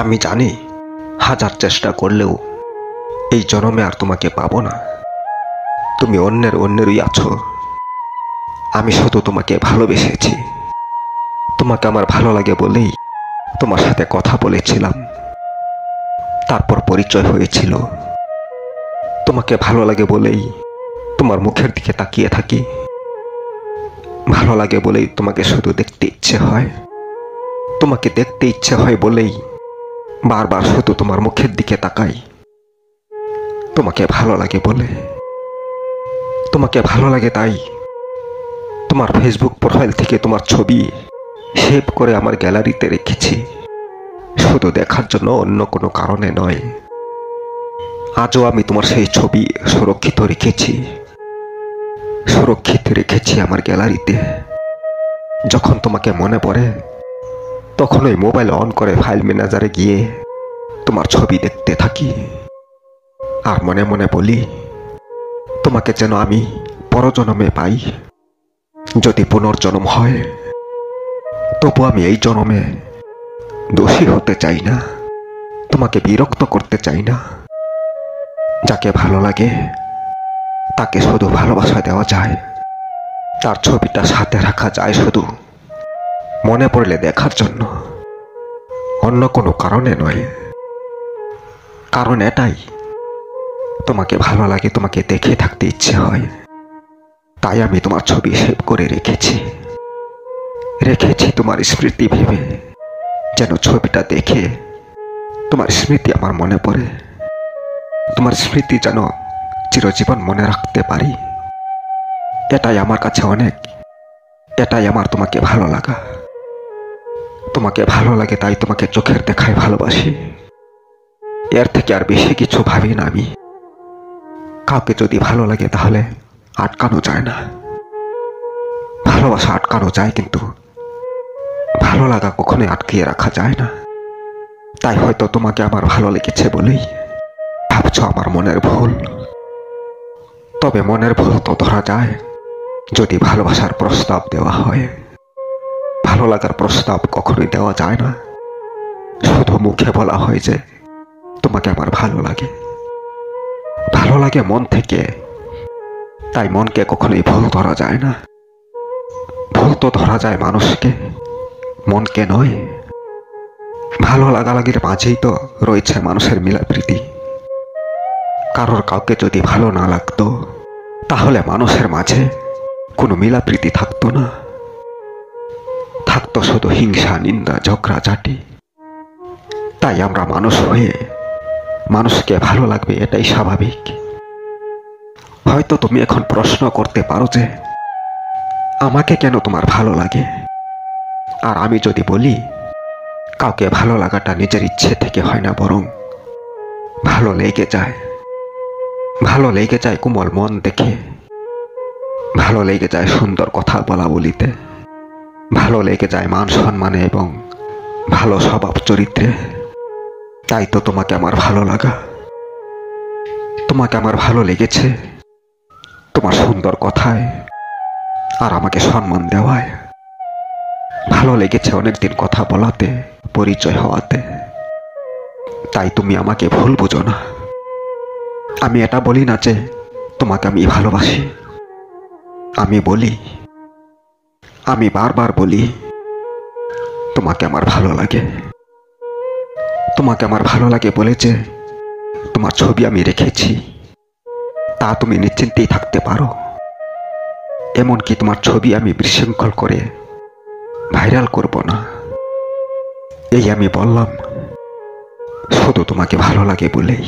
আমি জানি হাজার চেষ্টা করলেও এই জন্মে আর তোমাকে পাবো না। তুমি অন্যেরই আছো। আমি শুধু তোমাকে ভালোবেসেছি। তোমাকে আমার ভালো লাগে বলেই তোমার সাথে কথা বলেছিলাম, তারপর পরিচয় হয়েছিল। তোমাকে ভালো লাগে বলেই তোমার মুখের দিকে তাকিয়ে থাকি। ভালো লাগে বলেই তোমাকে শুধু দেখতে ইচ্ছে হয়। তোমাকে দেখতে ইচ্ছে হয় বলেই বারবার শুধু তোমার মুখের দিকে তাকাই। তোমাকে ভালো লাগে বলে, তোমাকে ভালো লাগে তাই তোমার ফেসবুক প্রোফাইল থেকে তোমার ছবি সেভ করে আমার গ্যালারিতে রেখেছি, শুধু দেখার জন্য, অন্য কোনো কারণে নয়। আজও আমি তোমার সেই ছবি সুরক্ষিত রেখেছি আমার গ্যালারিতে। যখন তোমাকে মনে পড়ে তখন ওই মোবাইল অন করে ফাইল ম্যানেজারে গিয়ে তোমার ছবি দেখতে থাকি, আর মনে মনে বলি তোমাকে যেন আমি পরজন্মে পাই। যদি পুনর্জন্ম হয় তবু আমি এই জন্মে দোষী হতে চাই না, তোমাকে বিরক্ত করতে চাই না। যাকে ভালো লাগে তাকে শুধু ভালোবাসা দেওয়া যায়, তার ছবিটা সাথে রাখা যায় শুধু মনে পড়লে দেখার জন্য, অন্য কোনো কারণে নয়। কারণ এটাই, তোমাকে ভালো লাগে, তোমাকে দেখে থাকতে ইচ্ছে হয়, তাই আমি তোমার ছবি সেভ করে রেখেছি তোমার স্মৃতি ভেবে, যেন ছবিটা দেখে তোমার স্মৃতি আমার মনে পড়ে, তোমার স্মৃতি যেন চিরজীবন মনে রাখতে পারি। এটাই আমার কাছে অনেক, এটাই আমার তোমাকে ভালো লাগা। তোমাকে ভালো লাগে তাই তোমাকে চোখের দেখায় ভালোবাসি। এর থেকে আর বেশি কিছু ভাবি না আমি। কাউকে যদি ভালো লাগে তাহলে আটকানো যায় না। ভালোবাসা আটকানো যায়, কিন্তু ভালো লাগা কখনোই আটকিয়ে রাখা যায় না। তাই হয়তো তোমাকে আমার ভালো লেগেছে বলেই ভাবছো আমার মনের ভুল। তবে মনের ভুল তো ধরা যায় যদি ভালোবাসার প্রস্তাব দেওয়া হয়। ভালো লাগার প্রস্তাব কখনোই দেওয়া যায় না, শুধু মুখে বলা হয় যে তোমাকে আমার ভালো লাগে। ভালো লাগে মন থেকে, তাই মনকে কখনোই ভুল ধরা যায় না। ভুল তো ধরা যায় মানুষকে, মনকে নয়। ভালো লাগালাগির মাঝেই তো রয়েছে মানুষের মিলাপ্রীতি। কারোর কাউকে যদি ভালো না লাগতো তাহলে মানুষের মাঝে কোনো মিলাপ্রীতি থাকতো না, থাকতো শুধু হিংসা, নিন্দা, ঝগড়াঝাটি। তাই আমরা মানুষ হয়ে মানুষকে ভালো লাগবে এটাই স্বাভাবিক। হয়তো তুমি এখন প্রশ্ন করতে পারো যে আমাকে কেন তোমার ভালো লাগে। আর আমি যদি বলি কাউকে ভালো লাগাটা নিজের ইচ্ছে থেকে হয় না, বরং ভালো লেগে যায়। ভালো লেগে যায় কোমল মন দেখে, ভালো লেগে যায় সুন্দর কথা বলা বলিতে, ভালো লেগে যায় মান সম্মানে এবং ভালো স্বভাব চরিত্রে। তাই তো তোমাকে আমার ভালো লাগা। তোমাকে আমার ভালো লেগেছে তোমার সুন্দর কথায় আর আমাকে সম্মান দেওয়ায়। ভালো লেগেছে অনেকদিন কথা বলাতে, পরিচয় হওয়াতে। তাই তুমি আমাকে ভুল বুঝো না। আমি এটা বলি না যে তোমাকে আমি ভালোবাসি। আমি বলি, আমি বারবার বলি তোমাকে আমার ভালো লাগে। তোমাকে আমার ভালো লাগে বলে যে তোমার ছবি আমি রেখেছি, তা তুমি নিশ্চিন্তেই থাকতে পারো। এমনকি তোমার ছবি আমি বিশৃঙ্খল করে ভাইরাল করব না। এই আমি বললাম শুধু তোমাকে ভালো লাগে বলেই।